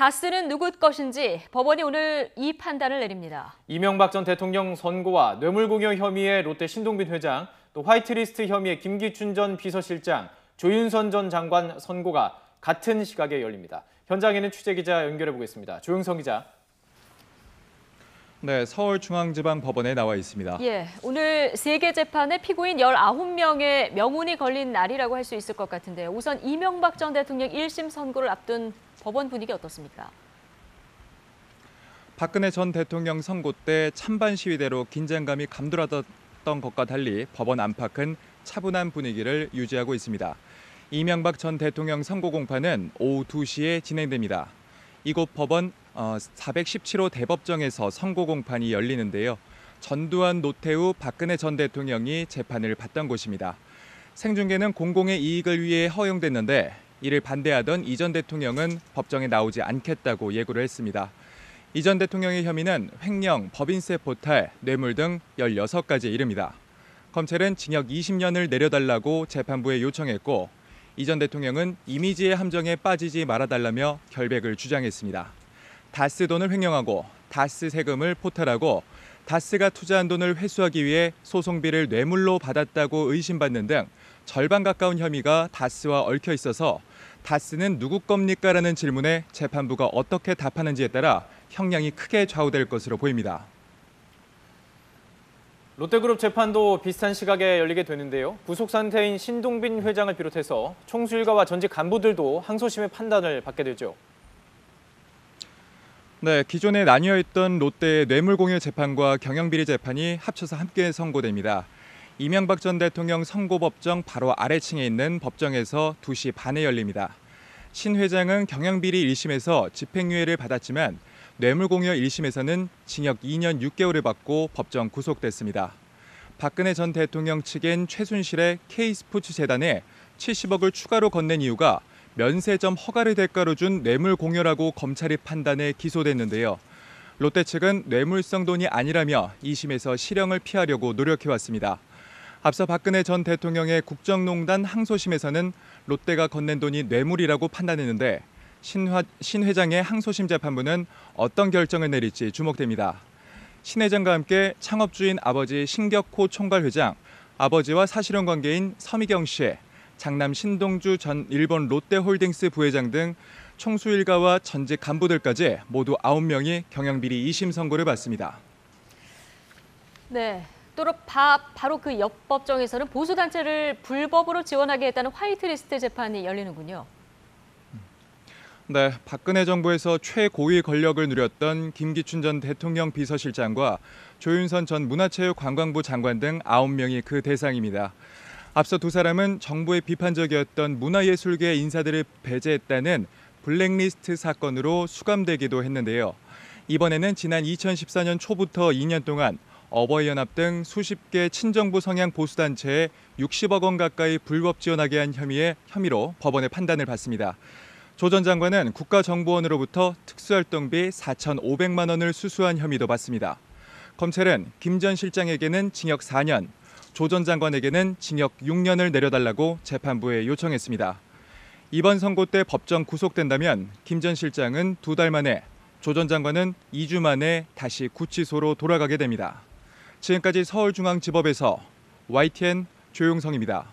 다스는 누구 것인지 법원이 오늘 이 판단을 내립니다. 이명박 전 대통령 선고와 뇌물공여 혐의의 롯데 신동빈 회장, 또 화이트리스트 혐의의 김기춘 전 비서실장, 조윤선 전 장관 선고가 같은 시각에 열립니다. 현장에는 취재기자 연결해 보겠습니다. 조영성 기자. 네, 서울중앙지방법원에 나와 있습니다. 오늘 세 개 재판에 피고인 19명의 명운이 걸린 날이라고 할 수 있을 것 같은데요. 우선 이명박 전 대통령 1심 선고를 앞둔 법원 분위기 어떻습니까? 박근혜 전 대통령 선고 때 찬반 시위대로 긴장감이 감돌았던 것과 달리 법원 안팎은 차분한 분위기를 유지하고 있습니다. 이명박 전 대통령 선고 공판은 오후 2시에 진행됩니다. 이곳 법원 417호 대법정에서 선고 공판이 열리는데요. 전두환, 노태우, 박근혜 전 대통령이 재판을 받던 곳입니다. 생중계는 공공의 이익을 위해 허용됐는데 이를 반대하던 이 전 대통령은 법정에 나오지 않겠다고 예고를 했습니다. 이 전 대통령의 혐의는 횡령, 법인세 포탈, 뇌물 등 16가지에 이릅니다. 검찰은 징역 20년을 내려달라고 재판부에 요청했고 이 전 대통령은 이미지의 함정에 빠지지 말아달라며 결백을 주장했습니다. 다스 돈을 횡령하고 다스 세금을 포탈하고 다스가 투자한 돈을 회수하기 위해 소송비를 뇌물로 받았다고 의심받는 등 절반 가까운 혐의가 다스와 얽혀 있어서 다스는 누구 겁니까? 라는 질문에 재판부가 어떻게 답하는지에 따라 형량이 크게 좌우될 것으로 보입니다. 롯데그룹 재판도 비슷한 시각에 열리게 되는데요. 구속 상태인 신동빈 회장을 비롯해서 총수 일가와 전직 간부들도 항소심의 판단을 받게 되죠. 네, 기존에 나뉘어 있던 롯데의 뇌물공여 재판과 경영비리 재판이 합쳐서 함께 선고됩니다. 이명박 전 대통령 선고법정 바로 아래층에 있는 법정에서 2시 반에 열립니다. 신 회장은 경영비리 1심에서 집행유예를 받았지만 뇌물공여 1심에서는 징역 2년 6개월을 받고 법정 구속됐습니다. 박근혜 전 대통령 측엔 최순실의 K스포츠재단에 70억을 추가로 건넨 이유가 면세점 허가를 대가로 준 뇌물공여라고 검찰이 판단해 기소됐는데요. 롯데 측은 뇌물성 돈이 아니라며 2심에서 실형을 피하려고 노력해왔습니다. 앞서 박근혜 전 대통령의 국정농단 항소심에서는 롯데가 건넨 돈이 뇌물이라고 판단했는데 신 회장의 항소심 재판부는 어떤 결정을 내릴지 주목됩니다. 신 회장과 함께 창업주인 아버지 신격호 총괄회장, 아버지와 사실혼 관계인 서미경 씨, 장남 신동주 전 일본 롯데홀딩스 부회장 등 총수 일가와 전직 간부들까지 모두 9명이 경영비리 2심 선고를 받습니다. 네. 또 바로 그 옆 법정에서는 보수단체를 불법으로 지원하게 했다는 화이트리스트 재판이 열리는군요. 네, 박근혜 정부에서 최고위 권력을 누렸던 김기춘 전 대통령 비서실장과 조윤선 전 문화체육관광부 장관 등 9명이 그 대상입니다. 앞서 두 사람은 정부의 비판적이었던 문화예술계 인사들을 배제했다는 블랙리스트 사건으로 수감되기도 했는데요. 이번에는 지난 2014년 초부터 2년 동안 어버이연합 등 수십 개 친정부 성향 보수단체에 60억 원 가까이 불법 지원하게 한 혐의로 법원의 판단을 받습니다. 조 전 장관은 국가정보원으로부터 특수활동비 4,500만 원을 수수한 혐의도 받습니다. 검찰은 김 전 실장에게는 징역 4년, 조 전 장관에게는 징역 6년을 내려달라고 재판부에 요청했습니다. 이번 선고 때 법정 구속된다면 김 전 실장은 2달 만에, 조 전 장관은 2주 만에 다시 구치소로 돌아가게 됩니다. 지금까지 서울중앙지법에서 YTN 조용성입니다.